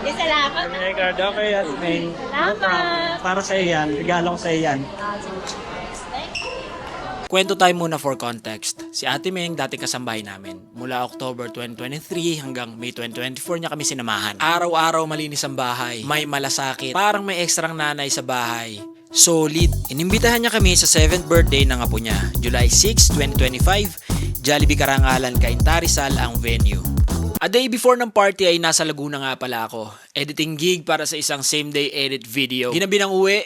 Salamat. Ricardo, okay, at may Salamat. para sa iyo yan, regalo ko sa iyo yan. Kwento tayo muna for context. Si Ate Meng dati kasambahay namin. Mula October 2023 hanggang May 2024 niya kami sinamahan. Araw-araw malinis ang bahay. May malasakit. Parang may ekstrang nanay sa bahay. Solid. Inimbitahan niya kami sa 7th birthday ng apo niya. July 6, 2025. Jollibee Karangalan, Cainta, Rizal ang venue. A day before ng party ay nasa Laguna nga pala ako. Editing gig para sa isang same day edit video. Ginabi ng uwi.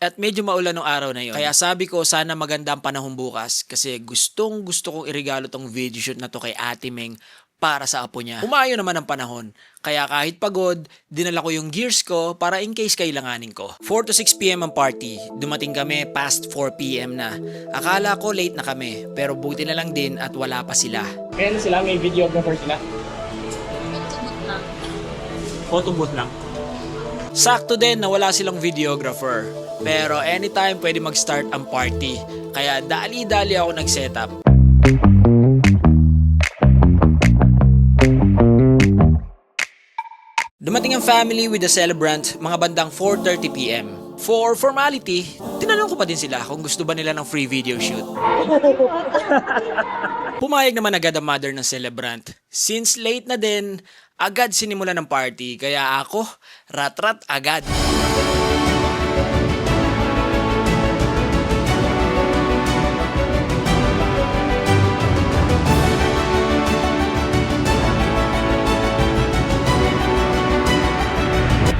At medyo maulan ng araw na yon. Kaya sabi ko sana maganda ang panahon bukas kasi gusto kong irigalo tong video shoot na to kay Ate Meng para sa apo niya. Umayo naman ang panahon. Kaya kahit pagod, dinala ko yung gears ko para in case kailanganin ko. 4 to 6 p.m. ang party. Dumating kami past 4 p.m. na. Akala ko late na kami pero buti na lang din at wala pa sila. Kaya sila, may videographer sila. Photo booth lang. Sakto din na wala silang videographer. Pero anytime pwede mag-start ang party. Kaya dali-dali ako nag-setup. Dumating ang family with the celebrant mga bandang 4:30 p.m. For formality, tinanong ko pa din sila kung gusto ba nila ng free video shoot. Pumayag naman agad ang mother ng celebrant. Since late na din, agad sinimula ng party. Kaya ako, rat-rat agad.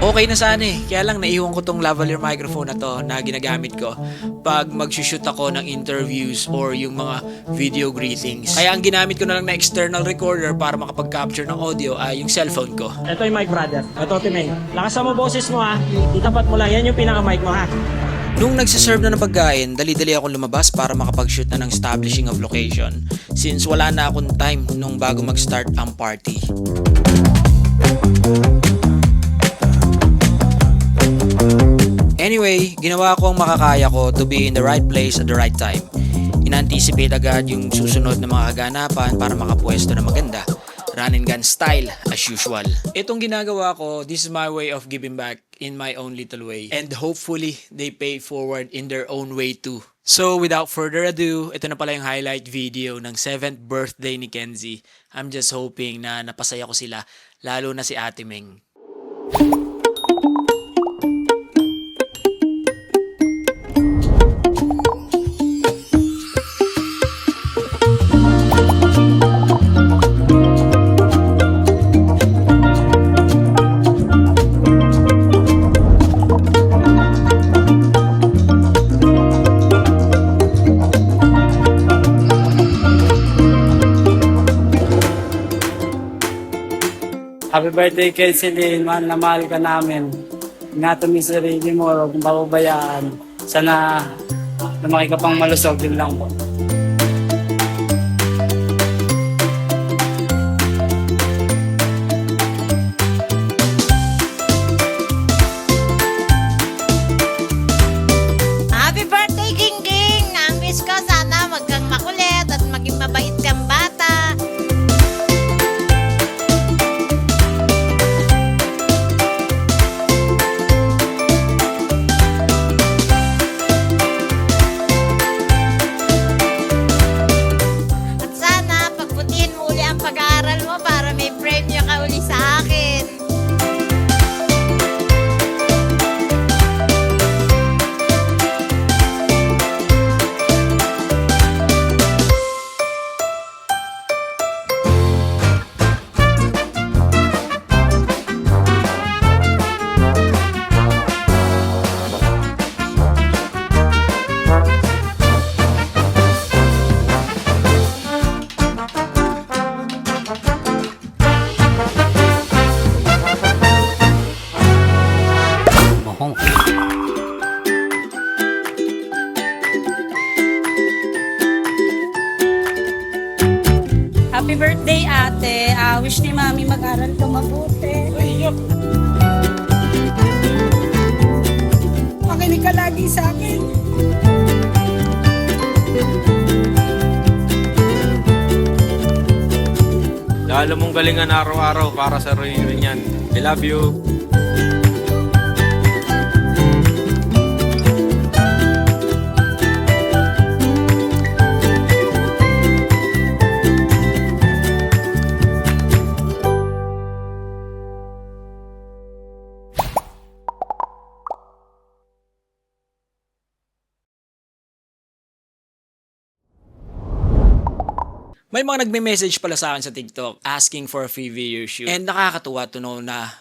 Okay na sana eh. Kaya lang naiwan ko tong lavalier microphone na to na ginagamit ko pag mag-shoot ako ng interviews or yung mga video greetings. Kaya ang ginamit ko na lang na external recorder para makapag-capture ng audio ay yung cellphone ko. Ito yung mic, brother. Ito, Timeng. Lakasan mo boses mo ha. Itapat mo lang. Yan yung pinaka-mic mo ha. Nung nagsiserve na ng pagkain, dali-dali akong lumabas para makapag-shoot na ng establishing of location since wala na akong time nung bago mag-start ang party. Anyway, ginawa ko ang makakaya ko to be in the right place at the right time. In-anticipate agad yung susunod na mga kaganapan para makapwesto na maganda. Run and gun style as usual. Itong ginagawa ko, this is my way of giving back in my own little way. And hopefully, they pay forward in their own way too. So without further ado, ito na pala yung highlight video ng 7th birthday ni Kenzie. I'm just hoping na napasaya ko sila, lalo na si Ate Meng. Happy birthday, Kenzie. Mahal na mahal ka namin. Ingatan mo yung sarili mo, huwag mong pababayaan. Sana lumaki ka pang malusog, din lang po. Happy birthday, King King! Na-miss ko. Sana wag kang makulit at maging mabait kang bata. At sana pagbutihin mo uli ang pag-aaral mo para may premyo ka uli sa akin. Happy birthday, ate. Wish ni mami mag-aral ka mabuti. Makinig ka lagi sa akin. Lalo mong galingan araw-araw para sa reunion yan. I love you. May mga nagme-message pala sa akin sa TikTok asking for a free video shoot. And nakakatuwa to know na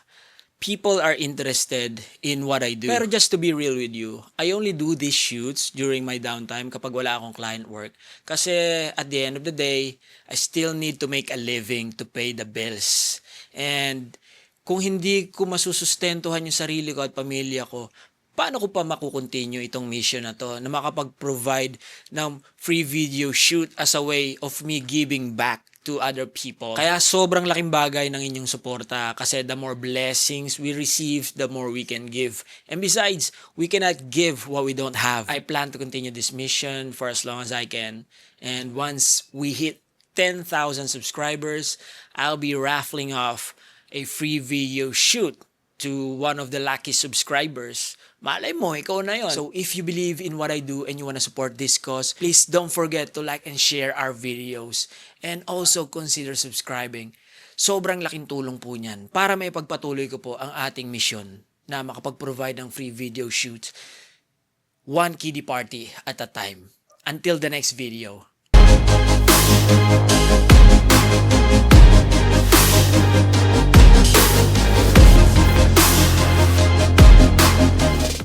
people are interested in what I do. Pero just to be real with you, I only do these shoots during my downtime kapag wala akong client work. Kasi at the end of the day, I still need to make a living to pay the bills. And kung hindi ko masusustentuhan yung sarili ko at pamilya ko, paano ko pa makukontinue itong mission na to na makapag-provide ng free video shoot as a way of me giving back to other people. Kaya sobrang laking bagay ng inyong suporta kasi the more blessings we receive, the more we can give. And besides, we cannot give what we don't have. I plan to continue this mission for as long as I can. And once we hit 10,000 subscribers, I'll be raffling off a free video shoot to one of the lucky subscribers. Malay mo, ikaw na yon. So if you believe in what I do and you want to support this cause, please don't forget to like and share our videos. And also consider subscribing. Sobrang laking tulong po niyan para may pagpatuloy ko po ang ating mission na makapag-provide ng free video shoots one kiddie party at a time. Until the next video.